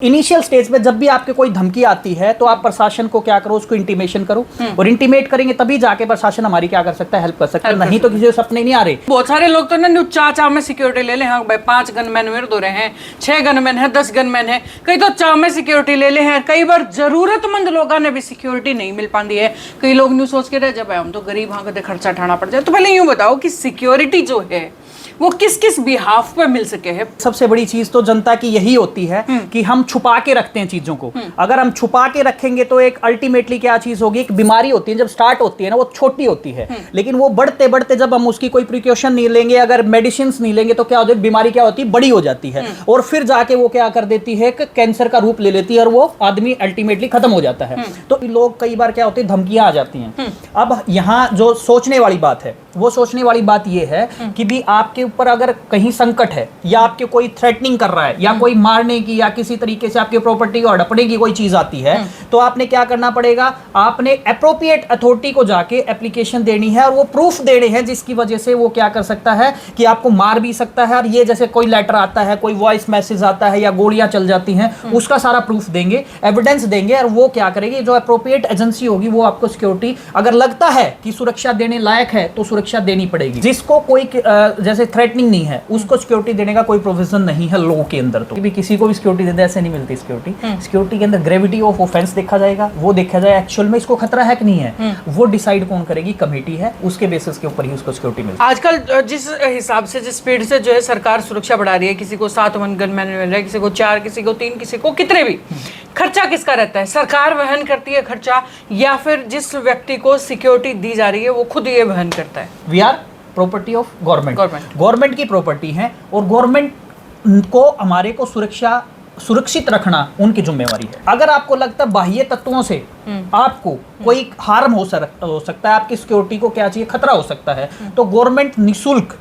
Initial stage पे जब भी आपके कोई धमकी आती है तो आप प्रशासन को क्या करो, उसको इंटीमेशन करो और इंटीमेट करेंगे तभी जाके प्रशासन हमारी क्या कर सकता है, हेल्प कर सकता है। नहीं तो किसी को सपने नहीं आ रहे। बहुत सारे लोग तो ना चाचा में सिक्योरिटी ले ले, हाँ भाई 5 गनमैन मेरे दो रहे हैं, 6 गनमैन है, 10 गनमैन है, कई तो चा में सिक्योरिटी ले ले हैं। कई बार जरूरतमंद लोगों ने भी सिक्योरिटी नहीं मिल पाती है। कई लोग न्यू सोच के रह जब हम तो गरीब, हाँ कदे खर्चा उठाना पड़ जाए। तो पहले यूं बताओ कि सिक्योरिटी जो है वो किस किस बिहाफ पे मिल सके है। सबसे बड़ी चीज तो जनता की यही होती है कि हम छुपा के रखते हैं चीजों को। अगर हम छुपा के रखेंगे तो एक अल्टीमेटली क्या चीज होगी, एक बीमारी होती है, जब स्टार्ट होती है ना वो छोटी होती है, लेकिन वो बढ़ते बढ़ते जब हम उसकी कोई प्रिकॉशन नहीं लेंगे, अगर मेडिसिन नहीं लेंगे तो क्या होता है, बीमारी क्या होती है, बड़ी हो जाती है और फिर जाके वो क्या कर देती है, कैंसर का रूप ले लेती है और वो आदमी अल्टीमेटली खत्म हो जाता है। तो लोग कई बार क्या होते हैं, धमकियां आ जाती हैं। अब यहाँ जो सोचने वाली बात है, वो सोचने वाली बात ये है कि भी आपके ऊपर अगर कहीं संकट है या आपके कोई थ्रेटनिंग कर रहा है या कोई मारने की या किसी तरीके से आपकी प्रॉपर्टी को हड़पने की कोई चीज आती है, तो आपने क्या करना पड़ेगा, आपने एप्रोप्रिएट अथॉरिटी को जाके एप्लीकेशन देनी है और वो प्रूफ देने हैं जिसकी वजह से वो क्या कर सकता है कि आपको मार भी सकता है। और ये जैसे कोई लेटर आता है, कोई वॉइस मैसेज आता है या गोलियां चल जाती हैं, उसका सारा प्रूफ देंगे, एविडेंस देंगे और वो क्या करेगी, जो एप्रोप्रिएट एजेंसी होगी वो आपको सिक्योरिटी अगर लगता है कि सुरक्षा देने लायक है तो सुरक्षा देनी पड़ेगी। जिसको कोई जैसे थ्रेटनिंग नहीं है उसको सिक्योरिटी देने का कोई प्रोविजन नहीं है लॉ के अंदर। तो भी किसी को भी सिक्योरिटी देते ऐसे नहीं मिलती सिक्योरिटी। सिक्योरिटी के अंदर ग्रेविटी ऑफ ऑफेंस देखा जाएगा, वो देखा जाए एक्चुअल में इसको खतरा है कि नहीं है, वो डिसाइड कौन करेगी, कमेटी है, उसके बेसिस के ऊपर ही उसको सिक्योरिटी मिलती है। आजकल जिस हिसाब से, जिस स्पीड से जो है सरकार सुरक्षा बढ़ा रही है, किसी को 7 गनमैन मिल रहा है, किसी को 4, किसी को 3, किसी को कितने भी, खर्चा किसका रहता है? सरकार वहन करती है खर्चा या फिर जिस व्यक्ति को सिक्योरिटी दी जा रही है वो खुद ये वहन करता है? We are property of government, government की प्रॉपर्टी है और गवर्नमेंट को हमारे को सुरक्षित रखना उनकी जिम्मेवारी है। अगर आपको लगता है बाह्य तत्वों से आपको कोई हार्म हो सकता है, आपकी सिक्योरिटी को क्या चाहिए, खतरा हो सकता है, तो गवर्नमेंट निःशुल्क,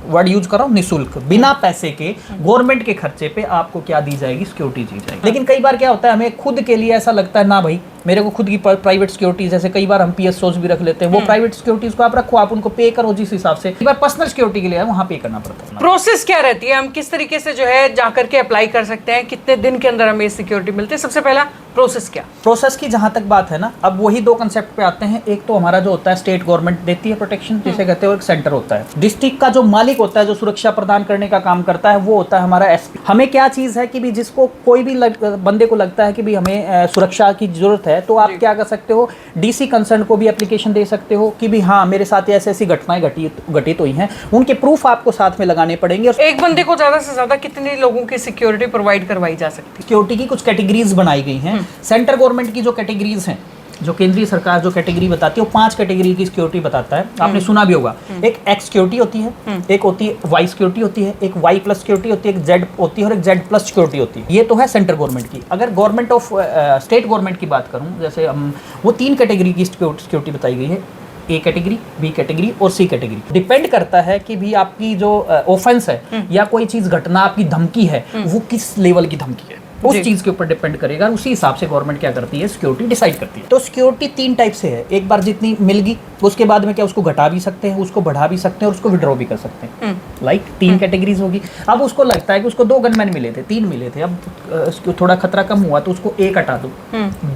वर्ड यूज करो निःशुल्क, बिना पैसे के गवर्नमेंट के खर्चे पे आपको क्या दी जाएगी, सिक्योरिटी दी जाएगी। लेकिन कई बार क्या होता है, हमें खुद के लिए ऐसा लगता है ना भाई मेरे को खुद की प्राइवेट सिक्योरिटी, जैसे कई बार हम पीएसओज भी रख लेते हैं, वो प्राइवेट सिक्योरिटीज को आप रखो, आप उनको पे करो जिस हिसाब से। कई बार पर्सनल सिक्योरिटी के लिए वहां पे करना पड़ता है। प्रोसेस क्या रहती है, हम किस तरीके से जो है जाकर के अप्लाई कर सकते हैं, कितने दिन के अंदर हमें सिक्योरिटी मिलती है? सबसे पहला प्रोसेस क्या? प्रोसेस की जहां तक बात है ना, अब वही 2 कंसेप्ट पे आते हैं। एक तो हमारा जो होता है स्टेट गवर्नमेंट देती है प्रोटेक्शन, जिसे कहते हैं, एक सेंटर होता है। डिस्ट्रिक्ट का जो मालिक होता है, जो सुरक्षा प्रदान करने का काम करता है, वो होता है हमारा एसपी। हमें क्या चीज है कि भी जिसको कोई भी बंदे को लगता है कि भी हमें सुरक्षा की जरूरत है, तो आप क्या कर सकते हो, डीसी कंसर्न को भी एप्लीकेशन दे सकते हो कि भी हाँ मेरे साथ ऐसी ऐसी घटनाएं घटित हुई हैं, उनके प्रूफ आपको साथ में लगाने पड़ेंगे। एक बंदे को ज्यादा से ज्यादा कितने लोगों की सिक्योरिटी प्रोवाइड करवाई जा सकती है? सिक्योरिटी की कुछ कैटेगरीज बनाई गई हैं। सेंट्रल गवर्नमेंट की जो कैटेगरीज हैं, जो केंद्रीय सरकार जो कैटेगरी बताती है, वो 5 कैटेगरी की सिक्योरिटी बताता है। आपने सुना भी होगा, एक एक्स सिक्योरिटी होती है, एक होती है वाई सिक्योरिटी होती है, एक वाई प्लस सिक्योरिटी होती है, एक जेड होती है और एक जेड प्लस सिक्योरिटी होती है। ये तो है सेंट्रल गवर्नमेंट की। अगर गवर्नमेंट ऑफ स्टेट गवर्नमेंट की बात करूं, जैसे हम वो 3 कैटेगरी की सिक्योरिटी बताई गई है, ए कैटेगरी, बी कैटेगरी और सी कैटेगरी। डिपेंड करता है कि भी आपकी जो ऑफेंस है या कोई चीज घटना, आपकी धमकी है, वो किस लेवल की धमकी है, उस चीज के ऊपर डिपेंड करेगा। उसी हिसाब से गवर्नमेंट क्या करती है, सिक्योरिटी डिसाइड करती है। तो सिक्योरिटी 3 टाइप से है। एक बार जितनी मिल गई उसके बाद में क्या, उसको घटा भी सकते हैं, उसको बढ़ा भी सकते हैं और उसको विड्रॉ भी कर सकते हैं। लाइक 3 कैटेगरीज होगी। अब उसको लगता है कि उसको 2 गनमैन मिले थे, 3 मिले थे, अब उसको थोड़ा खतरा कम हुआ तो उसको 1 हटा दो,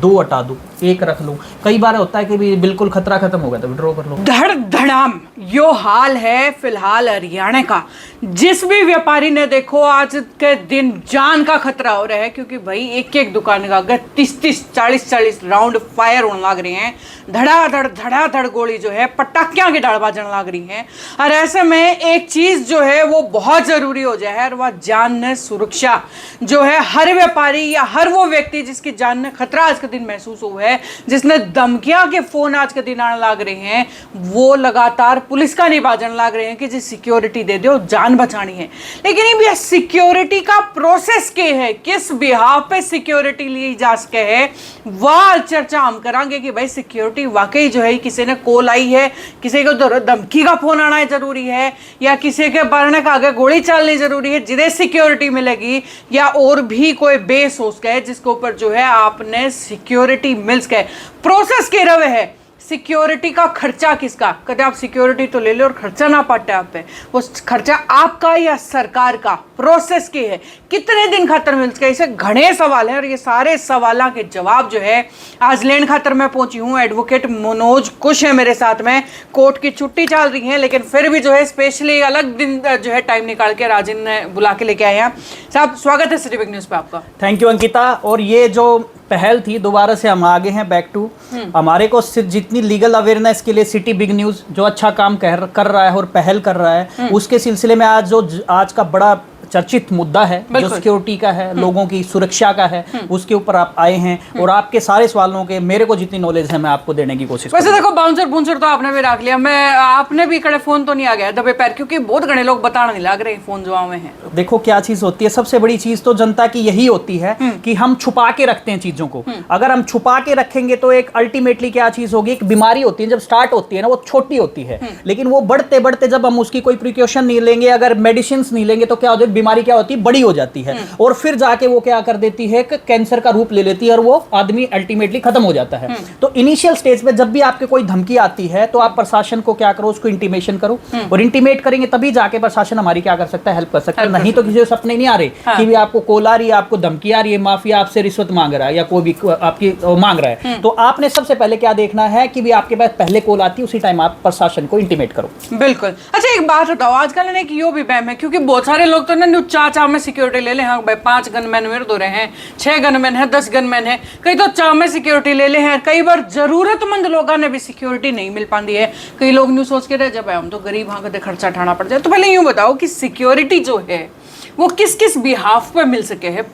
2 हटा दो, 1 रख लो। कई बार होता है कि बिल्कुल खतरा खत्म हो गया तो विड्रॉ कर लो। धड़ धड़ाम यो हाल है फिलहाल हरियाणा का। जिस भी व्यापारी ने देखो आज के दिन जान का खतरा हो रहा है, क्योंकि भाई एक दुकान का अगर 30-30, 40-40 राउंड फायर होने लग रहे हैं, धड़ाधड़ गोली जो है पटाखियां की डाल बाजन लग रही हैं। और ऐसे में एक चीज जो है वो बहुत जरूरी हो जाए है, और वह जान सुरक्षा जो है। हर व्यापारी या हर वो व्यक्ति जिसकी जान में खतरा आज के दिन महसूस हुआ है, जिसने धमकियां के फोन आज के दिन आने लग रहे हैं, वो लगातार पुलिस का नहीं बाजन लग रहे हैं कि जी सिक्योरिटी दे दो, जान बचानी है। लेकिन ये सिक्योरिटी का प्रोसेस क्या है, किस बिहाफ पे सिक्योरिटी ली जा सके है, वह चर्चा हम करेंगे कि भाई सिक्योरिटी वाकई जो है किसी ने कॉल आई है, किसी को धमकी का फोन आना है जरूरी है, या किसी के बारने का आगे गोली चलनी जरूरी है जिन्हें सिक्योरिटी मिलेगी, या और भी कोई बेस हो सके जिसके ऊपर जो है आपने सिक्योरिटी मिल सके। प्रोसेस के रवे है सिक्योरिटी का खर्चा किसका? कहते आप सिक्योरिटी तो ले लो और खर्चा ना पड़े आप पे। वो खर्चा आपका या सरकार का? प्रोसेस की है, कितने दिन खातर मिल सके? ऐसे घने सवाल हैं और ये सारे सवालों के जवाब जो है आज लेने खातर मैं पहुंची हूँ। एडवोकेट मनोज कुश है मेरे साथ में। कोर्ट की छुट्टी चल रही है लेकिन फिर भी जो है स्पेशली अलग दिन जो है टाइम निकाल के राजन ने बुला के लेके आए हैं। साहब स्वागत है सिटी बिग न्यूज़ पे आपका। Thank you Ankita. और ये जो पहल थी, दोबारा से हम आगे हैं, बैक टू हमारे को सिर्फ जितनी लीगल अवेयरनेस के लिए सिटी बिग न्यूज़ जो अच्छा काम कर रहा है और पहल कर रहा है, उसके सिलसिले में आज का बड़ा चर्चित मुद्दा है जो सिक्योरिटी का है, लोगों की सुरक्षा का है, उसके ऊपर आप आए हैं और आपके सारे सवालों के मेरे को जितनी नॉलेज है मैं आपको देने की कोशिश। वैसे देखो बाउंसर तो आपने भी रख लिया, मैं आपने भी कड़े फोन तो नहीं आ गया दबे पैर, क्योंकि बहुत घने लोग बताना नहीं लग रहे फोन जो आवे हैं। देखो क्या चीज होती है, सबसे बड़ी चीज तो जनता की यही होती है कि हम छुपा के रखते हैं चीजों को। अगर हम छुपा के रखेंगे तो एक अल्टीमेटली क्या चीज होगी, एक बीमारी होती है, जब स्टार्ट होती है ना वो छोटी होती है, लेकिन वो बढ़ते बढ़ते जब हम उसकी कोई प्रिकॉशन नहीं लेंगे, अगर मेडिसिन नहीं लेंगे तो क्या होती है, बीमारी क्या होती है, बड़ी हो जाती है और फिर जाके वो क्या कर देती है कि कैंसर का रूप ले लेती है और वो आदमी अल्टीमेटली खत्म हो जाता है। तो इनिशियल स्टेज पे जब भी आपके कोई धमकी आती है तो आप प्रशासन को क्या करो, उसको इंटीमेशन करो और इंटीमेट करेंगे तभी जाके प्रशासन हमारी क्या कर सकता है, हेल्प कर सकता है। नहीं तो किसी को सपने नहीं आ रहे कि भी आपको कॉल आ रही है, आपको धमकी आ रही है, माफिया आपसे रिश्वत मांग रहा है या कोई भी आपकी मांग रहा है, तो आपने सबसे पहले क्या देखना है कि भी आपके पास पहले कॉल आती है उसी टाइम आप प्रशासन को इंटीमेट करो। बिल्कुल। अच्छा एक बात बताओ, आजकल ना कि यो भी बैम है, क्योंकि बहुत सारे लोग तो ना चाचा में सिक्योरिटी ले ले, हाँ भाई 5 गनमैन मेरे दो रहे हैं, 6 गनमैन है, 10 गनमैन है, कई तो चा में सिक्योरिटी ले ले हैं। कई बार जरूरतमंद लोगों ने भी सिक्योरिटी नहीं मिल पाती है। कई लोग न्यू सोच के रह जब हम तो गरीब, हाँ कदे खर्चा उठाना पड़ जाए। तो पहले यूं बताओ कि सिक्योरिटी जो है वो किस किस बिहाफ पे मिल सके है?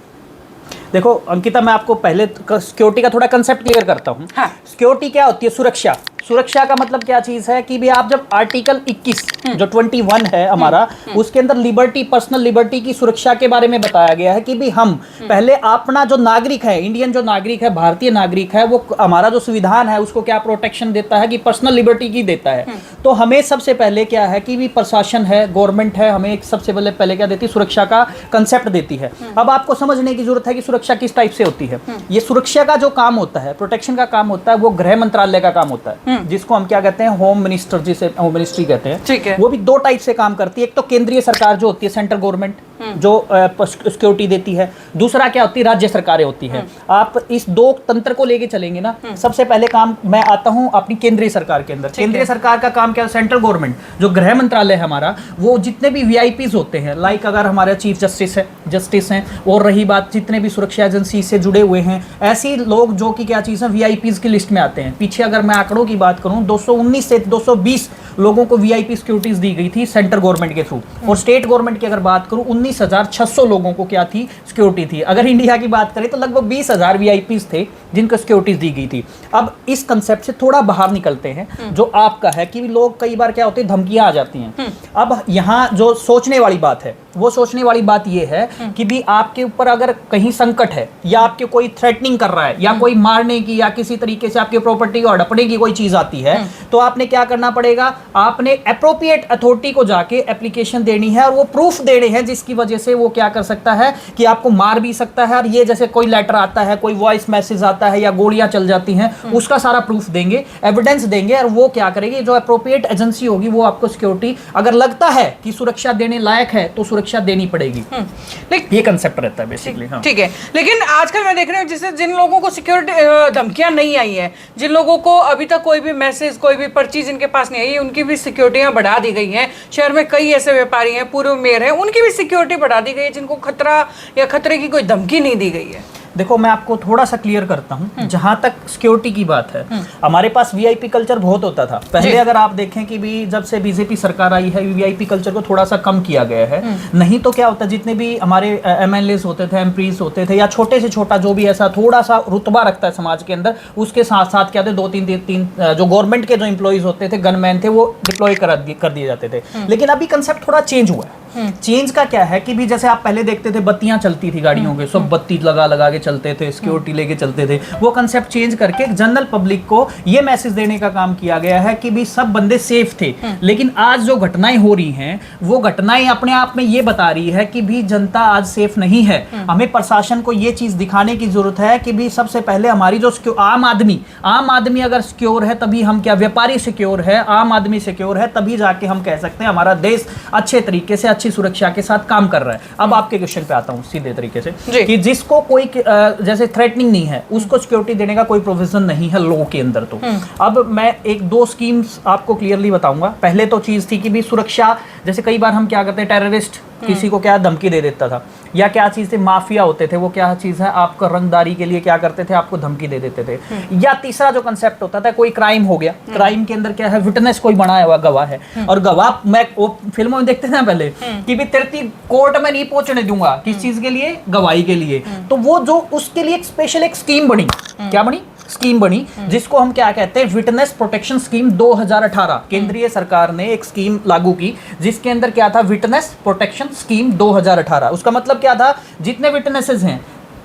देखो अंकिता, मैं आपको पहले सिक्योरिटी का थोड़ा कंसेप्ट क्लियर करता हूँ। हाँ। सिक्योरिटी क्या होती है? सुरक्षा। सुरक्षा का मतलब क्या चीज है कि भी आप जब आर्टिकल 21 जो 21 है हमारा, उसके अंदर लिबर्टी, पर्सनल लिबर्टी की सुरक्षा के बारे में बताया गया है कि भी हम पहले अपना जो नागरिक है, इंडियन जो नागरिक है, भारतीय नागरिक है, वो हमारा जो संविधान है उसको क्या प्रोटेक्शन देता है कि पर्सनल लिबर्टी की देता है। तो हमें सबसे पहले क्या है कि भी प्रशासन है, गवर्नमेंट है, हमें सबसे पहले क्या देती है, सुरक्षा का कंसेप्ट देती है। अब आपको समझने की जरूरत है कि सुरक्षा किस टाइप से होती है। ये सुरक्षा का जो काम होता है, प्रोटेक्शन का काम होता है, वो गृह मंत्रालय का काम होता है, जिसको हम क्या कहते हैं, होम मिनिस्टर, जिसे होम मिनिस्ट्री कहते हैं। ठीक है। वो भी 2 टाइप से काम करती है। एक तो केंद्रीय सरकार जो होती है, सेंट्रल गवर्नमेंट जो सिक्योरिटी देती है, दूसरा क्या होती है, राज्य सरकारें होती है। आप इस 2 तंत्र को लेके चलेंगे ना, सबसे पहले काम मैं आता हूं अपनी केंद्रीय सरकार के अंदर। केंद्रीय सरकार का काम क्या है, सेंट्रल गवर्नमेंट जो गृह मंत्रालय है हमारा, वो जितने भी वीआईपीज होते हैं, लाइक अगर हमारे चीफ जस्टिस हैं और रही बात जितने भी सुरक्षा एजेंसी से जुड़े हुए हैं, ऐसे लोग जो कि क्या चीज़ है, वीआईपीज की लिस्ट में आते हैं। पीछे अगर मैं आंकड़ों की बात करूं, 219 से 220 लोगों को वीआईपी सिक्योरिटीज दी गई थी सेंट्रल गवर्नमेंट के थ्रू, और स्टेट गवर्नमेंट की अगर बात करूं 19,600 लोगों को क्या थी, सिक्योरिटी थी। अगर इंडिया की बात करें तो लगभग 20,000 वीआईपीज थे जिनको सिक्योरिटीज दी गई थी। अब इस कंसेप्ट से थोड़ा बाहर निकलते हैं जो आपका है कि लोग कई बार क्या होते हैं, धमकियां आ जाती हैं। अब यहाँ जो सोचने वाली बात है, वो सोचने वाली बात ये है कि भी आपके ऊपर अगर कहीं संकट है या आपके कोई थ्रेटनिंग कर रहा है या कोई मारने की या किसी तरीके से आपकी प्रॉपर्टी को हड़पने की कोई चीज आती है, तो आपने क्या करना पड़ेगा, आपने एप्रोप्रिएट अथॉरिटी को जाके एप्लीकेशन देनी है और वो प्रूफ देने हैं जिसकी वजह से वो क्या कर सकता है कि आपको मार भी सकता है। और ये जैसे कोई लेटर आता है, कोई वॉइस मैसेज आता है या गोलियां चल जाती हैं, उसका सारा प्रूफ देंगे, एविडेंस देंगे, और वो क्या करेगी, जो एप्रोप्रिएट एजेंसी होगी वो आपको सिक्योरिटी अगर लगता है कि सुरक्षा देने लायक है तो सुरक्षा देनी पड़ेगी। ये कंसेप्ट रहता है बेसिकली। हाँ। ठीक है, लेकिन आजकल मैं देख रहा हूँ जैसे जिन लोगों को सिक्योरिटी धमकियां नहीं आई है, जिन लोगों को अभी तक कोई भी मैसेज, कोई भी पर्ची जिनके पास नहीं आई है, उनकी भी सिक्योरिटियां बढ़ा दी गई हैं। शहर में कई ऐसे व्यापारी हैं, पूर्व मेयर हैं, उनकी भी सिक्योरिटी बढ़ा दी गई है जिनको खतरा या खतरे की कोई धमकी नहीं दी गई है। देखो मैं आपको थोड़ा सा क्लियर करता हूं, जहां तक सिक्योरिटी की बात है, हमारे पास वीआईपी कल्चर बहुत होता था पहले। अगर आप देखें कि भी जब से बीजेपी सरकार आई है, वीआईपी कल्चर को थोड़ा सा कम किया गया है। नहीं तो क्या होता है, जितने भी हमारे एमएलएस होते थे, एमपीज होते थे, या छोटे से छोटा जो भी ऐसा थोड़ा सा रुतबा रखता है समाज के अंदर, उसके साथ साथ क्या थे, 2-3 जो गवर्नमेंट के जो एम्प्लॉइज होते थे, गनमैन थे, वो डिप्लॉय कर दिए जाते थे। लेकिन अभी कंसेप्ट थोड़ा चेंज हुआ है। चेंज का क्या है कि भी जैसे आप पहले देखते थे बत्तियां चलती थी गाड़ियों के, सब बत्ती लगा लगा के चलते थे, सिक्योरिटी लेके चलते थे, वो कंसेप्ट चेंज करके जनरल पब्लिक को ये मैसेज देने का काम किया गया है कि भी सब बंदे सेफ थे। लेकिन आज जो घटनाएं हो रही हैं वो घटनाएं अपने आप में ये बता रही है कि भी जनता आज सेफ नहीं है। हमें प्रशासन को ये चीज दिखाने की जरूरत है कि भी सबसे पहले हमारी जो आम आदमी अगर सिक्योर है तभी हम, क्या व्यापारी सिक्योर है, आम आदमी सिक्योर है, तभी जाके हम कह सकते हैं हमारा देश अच्छे तरीके से अच्छी सुरक्षा के साथ काम कर रहा है। अब आपके क्वेश्चन पे आता हूं सीधे तरीके से कि जिसको कोई जैसे थ्रेटनिंग नहीं है उसको सिक्योरिटी देने का कोई प्रोविजन नहीं है लॉ के अंदर। तो अब मैं एक दो स्कीम्स आपको क्लियरली बताऊंगा। पहले तो चीज थी कि भी सुरक्षा, जैसे कई बार हम क्या करते हैं, टेररिस्ट किसी को क्या धमकी दे देता था, या क्या चीज थे, माफिया होते थे, वो क्या चीज है, आपका रंगदारी के लिए क्या करते थे, आपको धमकी दे देते थे। या तीसरा जो कंसेप्ट होता था, कोई क्राइम हो गया, क्राइम के अंदर क्या है, विटनेस कोई बनाया हुआ गवाह है, और गवाह, मैं वो फिल्मों में देखते थे ना पहले कि भी तेरी कोर्ट में नहीं पहुंचने दूंगा, किस चीज के लिए, गवाही के लिए। तो वो जो उसके लिए एक स्पेशल एक स्कीम बनी, क्या बनी, स्कीम बनी, जिसको हम क्या कहते हैं, विटनेस प्रोटेक्शन स्कीम 2018 केंद्रीय सरकार ने एक स्कीम लागू की, जिसके अंदर क्या था, विटनेस प्रोटेक्शन स्कीम 2018। उसका मतलब क्या था, जितने विटनेसेस हैं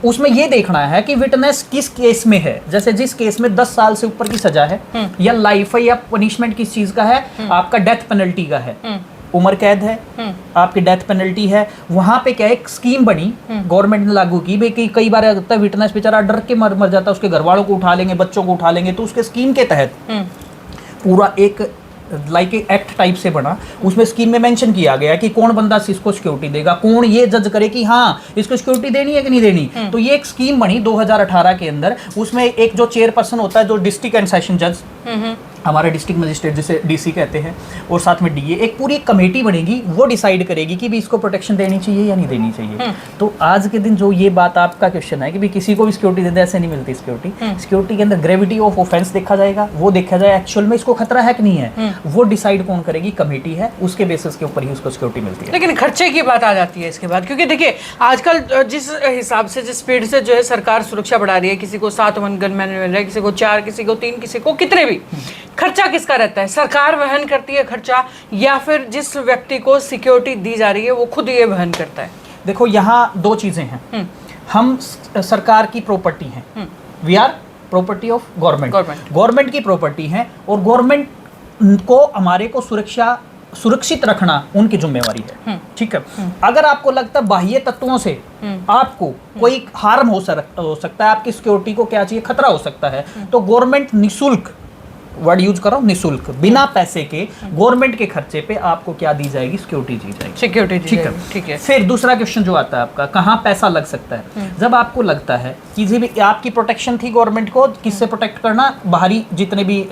उसमें ये देखना है कि विटनेस किस केस में है, जैसे जिस केस में 10 साल से ऊपर की सजा है, या लाइफ है, या पनिशमेंट किस चीज का है, आपका डेथ पेनल्टी का है, उम्र कैद है, आपकी डेथ पेनल्टी है, वहां पे क्या एक स्कीम बनी गवर्नमेंट ने लागू की भाई कि कई बार होता है विटनेस बेचारा डर के मर जाता है, उसके घर वालों को उठा लेंगे, बच्चों को उठा लेंगे, तो उसके स्कीम के तहत पूरा एक लाइक एक्ट टाइप से बना। उसमें स्कीम में मेंशन किया गया कि कौन बंदा इसको सिक्योरिटी देगा, कौन ये जज करे कि हाँ इसको सिक्योरिटी देनी है कि नहीं देनी। तो ये एक स्कीम बनी 2018 के अंदर। उसमें एक जो चेयरपर्सन होता है, जो डिस्ट्रिक्ट एंड सेशन जज, हमारे डिस्ट्रिक्ट मजिस्ट्रेट जिसे डीसी कहते हैं, और साथ में डीए, एक पूरी कमेटी बनेगी, वो डिसाइड करेगी कि भी इसको प्रोटेक्शन देनी चाहिए या नहीं देनी चाहिए। तो आज के दिन जो ये बात आपका क्वेश्चन है कि भी किसी को भी सिक्योरिटी देते, ऐसे नहीं मिलती सिक्योरिटी। सिक्योरिटी के अंदर ग्रेविटी ऑफ ऑफेंस देखा जाएगा, वो देखा जाए एक्चुअल में इसको खतरा है कि नहीं है, वो डिसाइड कौन करेगी, कमेटी है, उसके बेसिस के ऊपर ही उसको सिक्योरिटी मिलती है। लेकिन खर्चे की बात आ जाती है इसके बाद, क्योंकि देखिए आजकल जिस हिसाब से, जिस स्पीड से जो है सरकार सुरक्षा बढ़ा रही है, किसी को 7 गनमैन मिल रहा है, किसी को 4, किसी को 3, किसी को कितने भी, खर्चा किसका रहता है, सरकार वहन करती है खर्चा, या फिर जिस व्यक्ति को सिक्योरिटी दी जा रही है वो खुद ये वहन करता है? देखो यहाँ दो चीजें हैं, हम सरकार की प्रॉपर्टी हैं, we are property of government की प्रॉपर्टी है, और गवर्नमेंट को हमारे को सुरक्षित रखना उनकी जिम्मेवारी है, ठीक है। अगर आपको लगता है बाह्य तत्वों से आपको कोई हार्म हो सकता है, आपकी सिक्योरिटी को क्या चाहिए, खतरा हो सकता है, तो गवर्नमेंट निःशुल्क, वर्ड यूज करो, निःशुल्क, बिना पैसे के गवर्नमेंट के खर्चे पे आपको क्या दी जाएगी, सिक्योरिटी दी जाएगी, सिक्योरिटी, ठीक है। फिर दूसरा क्वेश्चन जो आता है आपका, कहाँ पैसा लग सकता है। जब आपको लगता है किसी भी, आपकी प्रोटेक्शन थी गवर्नमेंट को किससे प्रोटेक्ट करना, बाहरी जितने भी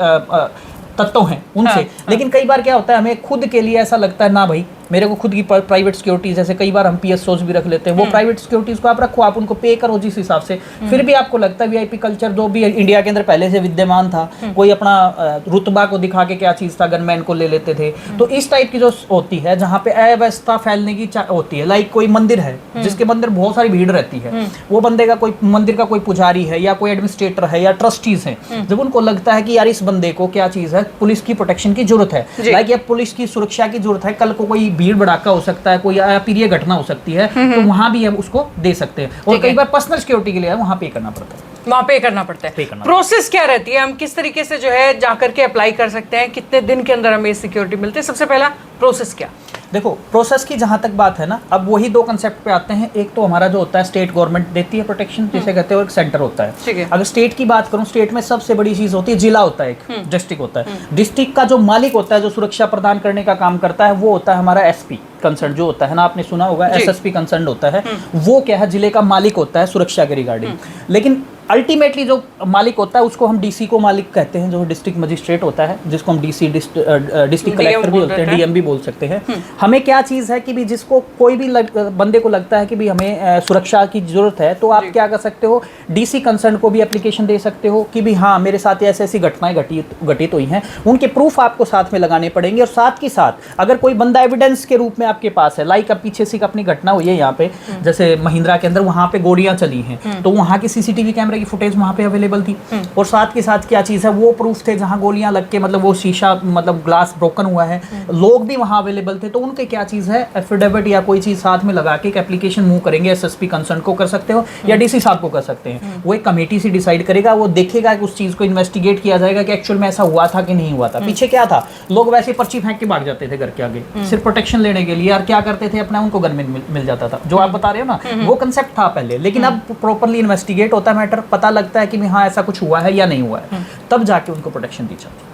तत्व हैं उनसे, लेकिन कई बार क्या होता है, हमें खुद के लिए ऐसा लगता है ना भाई मेरे को खुद की प्राइवेट सिक्योरिटी, जैसे कई बार हम पीएसओज भी रख लेते हैं, वो प्राइवेट सिक्योरिटीज को आप रखो, आप उनको पे करो जिस हिसाब से, फिर भी आपको लगता है वीआईपी कल्चर जो भी इंडिया के अंदर पहले से विद्यमान था, कोई अपना रुतबा को दिखा के क्या चीज था, गनमैन को ले लेते थे। तो इस टाइप की जो होती है, जहाँ पे अव्यवस्था फैलने की होती है, लाइक कोई मंदिर है जिसके अंदर बहुत सारी भीड़ रहती है, वो बंदे का कोई मंदिर का कोई पुजारी है, या कोई एडमिनिस्ट्रेटर है, या ट्रस्टीज हैं, जब उनको लगता है कि यार इस बंदे को क्या चीज है, पुलिस की प्रोटेक्शन की जरूरत है, लाइक या पुलिस की सुरक्षा की जरूरत है, कल को कोई भीड़ भड़ाका हो सकता है, कोई अप्रिय घटना हो सकती है, तो वहां भी हम उसको दे सकते हैं। और कई बार पर्सनल सिक्योरिटी के लिए वहां पे करना पड़ता है, वहां पे करना पड़ता है। प्रोसेस क्या रहती है, हम किस तरीके से जो है जाकर के अप्लाई कर सकते हैं, कितने दिन के अंदर हमें सिक्योरिटी मिलती है, सबसे पहला प्रोसेस क्या? देखो प्रोसेस की जहां तक बात है ना, अब वही दो कंसेप्ट पे आते हैं। एक तो हमारा जो होता है स्टेट गवर्नमेंट देती है प्रोटेक्शन, जिसे कहते हैं, और एक सेंटर होता है। अगर स्टेट की बात करूं, स्टेट में सबसे बड़ी चीज होती है जिला होता है, एक डिस्ट्रिक्ट होता है। डिस्ट्रिक्ट का जो मालिक होता है, जो सुरक्षा प्रदान करने का काम करता है, वो होता है हमारा एसपी कंसर्न जो होता है ना, आपने सुना होगा एसएसपी कंसर्न होता है, वो क्या है, जिले का मालिक होता है सुरक्षा के रिगार्डिंग। लेकिन अल्टीमेटली जो मालिक होता है उसको हम डीसी को मालिक कहते हैं, जो डिस्ट्रिक्ट मजिस्ट्रेट होता है, जिसको हम डीसी डिस्ट्रिक्ट कलेक्टर भी बोलते हैं, डीएम भी बोल सकते हैं। हमें क्या चीज़ है कि भी जिसको कोई भी बंदे को लगता है कि भी हमें सुरक्षा की जरूरत है, तो आप क्या कर सकते हो, डीसी कंसर्न को भी एप्लीकेशन दे सकते हो कि भी हाँ मेरे साथ ऐसी ऐसी घटनाएं घटित हुई हैं, उनके प्रूफ आपको साथ में लगाने पड़ेंगे। और साथ ही साथ अगर कोई बंदा एविडेंस के रूप में आपके पास है, लाइक अब पीछे से अपनी घटना हुई है यहाँ पे, जैसे महिंद्रा के अंदर, वहाँ पे गोलियां चली हैं, तो वहाँ की सीसीटीवी कैमरे कैमरे की फुटेज वहाँ पे अवेलेबल थी, और साथ के साथ क्या चीज़ है, वो प्रूफ थे जहाँ गोलियां लग के मतलब वो शीशा मतलब ग्लास ब्रोकन हुआ है, लोग भी वहाँ अवेलेबल थे। तो उनके क्या चीज़ है, एफिडेविट या कोई चीज़ साथ में लगा के एक एप्लीकेशन मूव करेंगे, एसएसपी कंसर्न को कर सकते हो या डीसी साहब को कर सकते हैं। वो एक कमेटी से डिसाइड करेगा, वो देखेगा कि उस चीज़ को इन्वेस्टिगेट किया जाएगा कि एक्चुअल में ऐसा हुआ था कि नहीं हुआ था। पीछे क्या था, लोग वैसे पर्ची फेंक के भाग जाते थे घर के आगे सिर्फ प्रोटेक्शन लेने के लिए, और क्या करते थे अपना उनको गन मिल जाता था, जो आप बता रहे हो ना, वो कंसेप्ट था पहले। लेकिन अब प्रॉपरली इन्वेस्टिगेट होता है मैटर, पता लगता है कि हाँ ऐसा कुछ हुआ है या नहीं हुआ है, तब जाके उनको प्रोटेक्शन दी जाती है।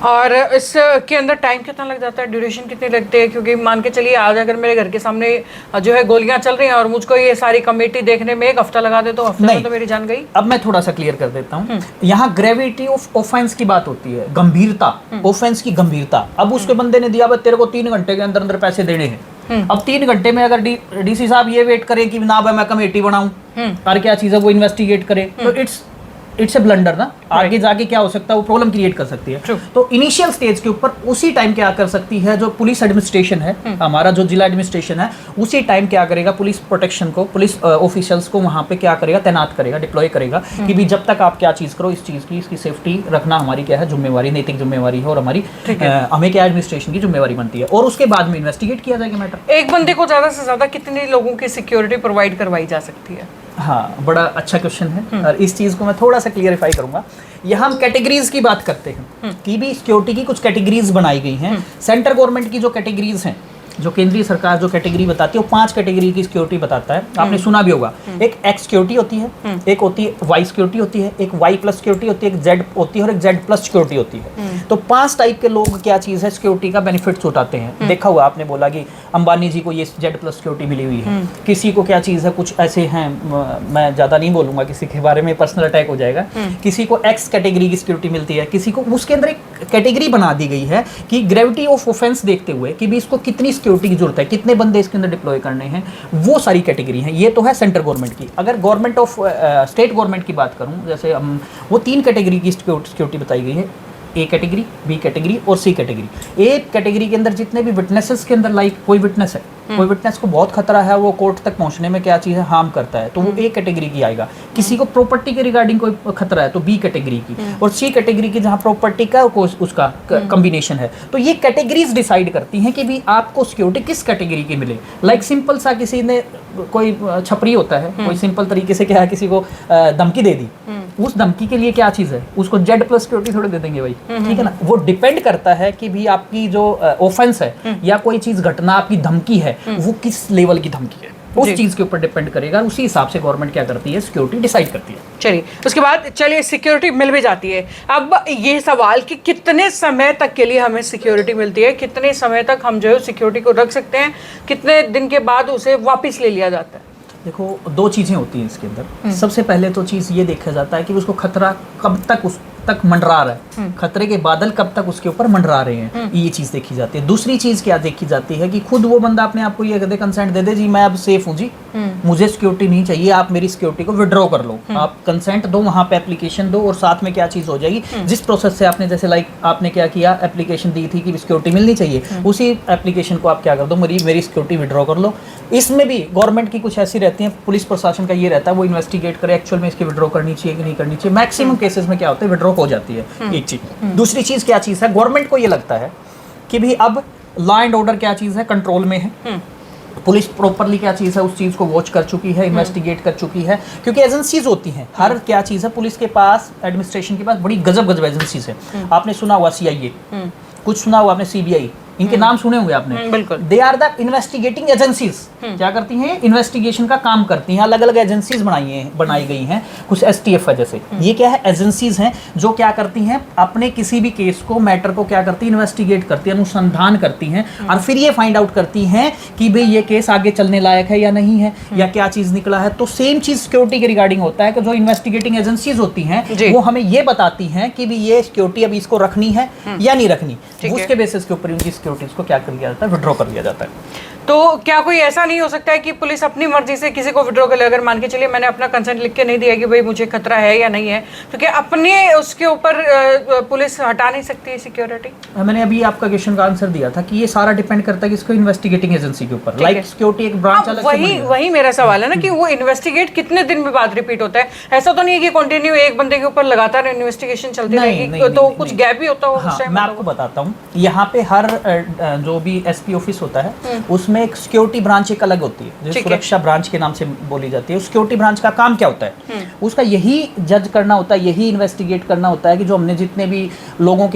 और इसके अंदर टाइम कितना लग जाता है, ड्यूरेशन कितनी लगती है? क्योंकि मान के चलिए आज अगर मेरे घर के सामने जो है गोलियां चल रही हैं और मुझको ये सारी कमेटी देखने में 1 हफ्ता लगा दे, तो हफ्ते में तो मेरी जान गई। अब मैं थोड़ा सा क्लियर कर देता हूँ। यहाँ ग्रेविटी ऑफ ऑफेंस की बात होती है, गंभीरता, ऑफेंस की गंभीरता। अब उसके बंदे ने दिया तेरे को 3 घंटे के अंदर अंदर पैसे देने हैं। अब 3 घंटे में अगर डीसी साहब ये वेट करें कि ना भाई मैं कमेटी बनाऊं और क्या चीज़ है वो इन्वेस्टिगेट करे, तो इट्स ए ब्लंडर ना, आगे जाके क्या हो सकता है, वो प्रॉब्लम क्रिएट कर सकती है। तो इनिशियल स्टेज के ऊपर उसी टाइम क्या कर सकती है, जो पुलिस एडमिनिस्ट्रेशन है, हमारा जो जिला एडमिनिस्ट्रेशन है, उसी टाइम क्या करेगा, पुलिस प्रोटेक्शन को, पुलिस ऑफिशियल्स को वहां पे क्या करेगा, तैनात करेगा, डिप्लॉय करेगा कि भी जब तक आप क्या चीज़ करो, इस चीज़ की, इसकी सेफ्टी रखना हमारी क्या है जिम्मेवारी, नैतिक जिम्मेवारी है, और हमारी हमें क्या एडमिनिस्ट्रेशन की जिम्मेवारी बनती है, और उसके बाद में इन्वेस्टिगेट किया जाएगा मैटर। एक बंदे को ज़्यादा से ज़्यादा कितने लोगों की सिक्योरिटी प्रोवाइड करवाई जा सकती है? हाँ, बड़ा अच्छा क्वेश्चन है, और इस चीज़ को मैं थोड़ा सा क्लियरिफाई करूंगा। यहाँ हम कैटेगरीज की बात करते हैं कि भी सिक्योरिटी की कुछ कैटेगरीज बनाई गई हैं। सेंट्रल गवर्नमेंट की जो कैटेगरीज हैं, जो केंद्रीय सरकार जो कैटेगरी बताती है, वो 5 कैटेगरी की सिक्योरिटी बताता है। आपने सुना भी होगा, एक एक्स सिक्योरिटी होती है, एक होती है वाई सिक्योरिटी होती है, एक वाई प्लस सिक्योरिटी होती है, एक जेड होती है, और एक जेड प्लस सिक्योरिटी होती है। तो 5 टाइप के लोग क्या चीज़ है, सिक्योरिटी का बेनिफिट्स उठाते हैं। देखा हुआ आपने, बोला कि अंबानी जी को ये जेड प्लस सिक्योरिटी मिली हुई है, किसी को क्या चीज़ है, कुछ ऐसे हैं, मैं ज़्यादा नहीं बोलूँगा किसी के बारे में, पर्सनल अटैक हो जाएगा। किसी को एक्स कैटेगरी की सिक्योरिटी मिलती है, किसी को उसके अंदर एक कैटेगरी बना दी गई है कि ग्रेविटी ऑफ ऑफेंस देखते हुए कि भी इसको कितनी सिक्योरिटी की जरूरत है, कितने बंदे इसके अंदर डिप्लॉय करने हैं, वो सारी कैटेगरी हैं। ये तो है सेंट्रल गवर्नमेंट की। अगर गवर्नमेंट ऑफ स्टेट गवर्नमेंट की बात करूं, जैसे वो 3 कैटेगरी की सिक्योरिटी बताई गई है, ए कैटेगरी, बी कैटेगरी और सी कैटेगरी। ए कैटेगरी के अंदर जितने भी विटनेसेस के अंदर, लाइक कोई विटनेस है, कोई विटनेस को बहुत खतरा है, वो कोर्ट तक पहुंचने में क्या चीज़ है, हार्म करता है, तो वो ए कैटेगरी की आएगा। किसी को प्रॉपर्टी के रिगार्डिंग कोई खतरा है तो बी कैटेगरी की, और सी कैटेगरी की जहाँ प्रॉपर्टी का उसका कॉम्बिनेशन है। तो ये कैटेगरीज डिसाइड करती हैं कि भी आपको सिक्योरिटी किस कैटेगरी की मिले। लाइक सिंपल सा किसी ने, कोई छपरी होता है, कोई सिंपल तरीके से क्या है, किसी को धमकी दे दी, उस धमकी के लिए क्या चीज़ है, उसको जेड प्लस सिक्योरिटी थोड़ी दे देंगे भाई, ठीक है ना। वो डिपेंड करता है कि भी आपकी जो ऑफेंस है या कोई चीज़ घटना, आपकी धमकी है, वो किस लेवल की धमकी है, उस चीज़ के ऊपर डिपेंड करेगा। उसी हिसाब से गवर्नमेंट क्या करती है, सिक्योरिटी डिसाइड करती है। चलिए, उसके बाद चलिए सिक्योरिटी मिल भी जाती है। अब ये सवाल कि कितने समय तक के लिए हमें सिक्योरिटी मिलती है, कितने समय तक हम जो है सिक्योरिटी को रख सकते हैं, कितने दिन के बाद उसे वापस ले लिया जाता है? देखो, 2 चीज़ें होती हैं इसके अंदर। सबसे पहले तो चीज़ ये देखा जाता है कि उसको खतरा कब तक उस तक मंडरा रहा है, खतरे के बादल कब तक उसके ऊपर मंडरा रहे हैं, ये चीज़ देखी जाती है। दूसरी चीज़ क्या देखी जाती है कि खुद वो बंदा अपने आप को ये कहते कंसेंट दे दे, जी मैं अब सेफ हूँ जी, मुझे सिक्योरिटी नहीं चाहिए, आप मेरी सिक्योरिटी को विड्रॉ कर लो, आप कंसेंट दो, वहाँ पे एप्लीकेशन दो, और साथ में क्या चीज़ हो जाएगी, जिस प्रोसेस से आपने, जैसे लाइक आपने क्या किया, एप्लीकेशन दी थी कि सिक्योरिटी मिलनी चाहिए, उसी एप्लीकेशन को आप क्या कर दो, मेरी सिक्योरिटी विड्रॉ कर लो। इसमें भी गवर्नमेंट की कुछ ऐसी रहती है, पुलिस प्रशासन का ये रहता है, वो इन्वेस्टिगेट करे एक्चुअल में इसकी विड्रॉ करनी चाहिए कि नहीं करनी चाहिए। मैक्सिमम केसेस में क्या होता है, विड्रॉ हो जाती है, एक चीज। दूसरी चीज क्या चीज है, गवर्नमेंट को ये लगता है कि भी अब लॉ एंड ऑर्डर क्या चीज है, कंट्रोल में है, पुलिस प्रॉपरली क्या चीज़ है उस चीज़ को वॉच कर चुकी है, इन्वेस्टिगेट कर चुकी है, क्योंकि एजेंसीज होती हैं, हर क्या चीज़ है, पुलिस के पास, एडमिनिस्ट्रेशन के पास बड़ी गजब एजेंसीज है। आपने सुना हुआ CIA, कुछ सुना हुआ आपने CBI, इनके नाम सुने होंगे आपने, बिल्कुल। They are the investigating agencies. क्या करती हैं, इन्वेस्टिगेशन का काम करती हैं। अलग अलग एजेंसीज बनाई गई हैं, कुछ STF है जैसे, ये क्या है, एजेंसीज हैं जो क्या करती हैं, अपने किसी भी केस को, मैटर को क्या करती है, इन्वेस्टिगेट करती है, अनुसंधान करती हैं, और फिर ये फाइंड आउट करती हैं कि भाई ये केस आगे चलने लायक है या नहीं है, या क्या चीज निकला है। तो सेम चीज सिक्योरिटी के रिगार्डिंग होता है कि जो इन्वेस्टिगेटिंग एजेंसीज होती हैं वो हमें ये बताती हैं कि भी ये सिक्योरिटी अभी इसको रखनी है या नहीं रखनी, उसके बेसिस के ऊपर उनकी सिक्योरिटीज को क्या कर लिया जाता है, विड्रॉ कर लिया जाता है। तो क्या कोई ऐसा नहीं हो सकता है कि पुलिस अपनी मर्जी से किसी को विड्रॉ कर ले? अगर मान के चलिए मैंने अपना कंसेंट लिख के नहीं दिया कि भाई मुझे खतरा है या नहीं है, तो क्या अपने उसके ऊपर पुलिस हटा नहीं सकती है सिक्योरिटी? मैंने अभी आपका क्वेश्चन का आंसर दिया था कि ये सारा डिपेंड करता है किसको इन्वेस्टिगेटिंग एजेंसी के ऊपर। लाइक सिक्योरिटी एक ब्रांच अलग से बनी है। वही मेरा सवाल है ना कि वो इन्वेस्टिगेट कितने दिन में बाद रिपीट होता है? ऐसा तो नहीं है कि कंटिन्यू एक बंदे के ऊपर लगातार इन्वेस्टिगेशन चलती रहेगी, तो कुछ गैप भी होता होगा उस टाइम? मैं आपको बताता हूँ, यहाँ पे हर जो भी एसपी ऑफिस होता है उसमें एक सिक्योरिटी ब्रांच एक अलग होती है, जो सुरक्षा ब्रांच के नाम से बोली जाती है। सिक्योरिटी ब्रांच का काम क्या होता है? उसका यही जज करना होता है, यही इन्वेस्टिगेट करना होता है कि जो हमने जितने भी लोगों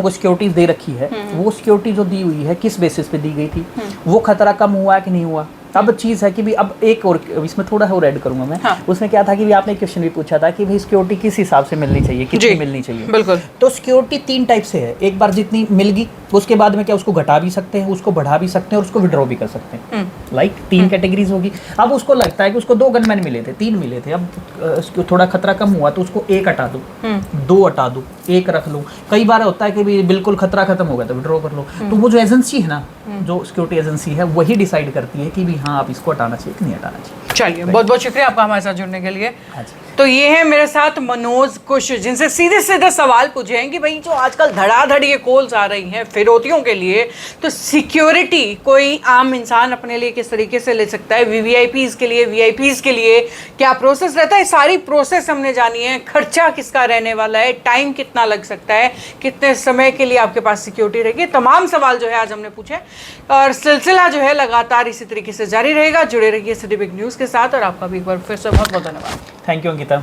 को सिक्योरिटी दे रखी है, वो सिक्योरिटी जो दी हुई है किस बेसिस पे दी गई थी, वो खतरा कम हुआ कि नहीं हुआ। अब चीज़ है कि भी अब एक और इसमें थोड़ा और ऐड करूंगा मैं। हाँ। उसमें क्या था कि भी आपने क्वेश्चन भी पूछा था कि भाई सिक्योरिटी किस हिसाब से मिलनी चाहिए, कितनी मिलनी चाहिए। बिल्कुल। तो सिक्योरिटी 3 टाइप से है। एक बार जितनी मिल गई उसके बाद में क्या उसको घटा भी सकते हैं, उसको बढ़ा भी सकते हैं और उसको विड्रॉ भी कर सकते हैं। लाइक 3 कैटेगरीज होगी। अब उसको लगता है कि उसको 2 गनमैन मिले थे, 3 मिले थे, अब उसको थोड़ा खतरा कम हुआ तो उसको 1 हटा दो, 2 हटा दो, 1 रख लो। कई बार होता है कि भी बिल्कुल खतरा खत्म हो गया तो विड्रॉ कर लो। तो वो जो एजेंसी है ना, जो सिक्योरिटी एजेंसी है, वही डिसाइड करती है कि भी हाँ आप इसको हटाना चाहिए कि नहीं हटाना चाहिए। चलिए, बहुत बहुत शुक्रिया आपका हमारे साथ जुड़ने के लिए। तो ये है मेरे साथ मनोज कुश, जिनसे सीधे सीधे सवाल पूछे हैं कि भाई जो आजकल धड़ाधड़ ये कॉल्स आ रही हैं फिरौतियों के लिए, तो सिक्योरिटी कोई आम इंसान अपने लिए किस तरीके से ले सकता है, वीवीआईपीज के लिए, वीआईपीज के लिए क्या प्रोसेस रहता है, सारी प्रोसेस हमने जानी है। खर्चा किसका रहने वाला है, टाइम कितना लग सकता है, कितने समय के लिए आपके पास सिक्योरिटी रहेगी, तमाम सवाल जो है आज हमने पूछे। और सिलसिला जो है लगातार इसी तरीके से जारी रहेगा। जुड़े रहिए सिटी बिग न्यूज़ के साथ, और आपका भी एक बार फिर से बहुत बहुत धन्यवाद। Thank you Ankita.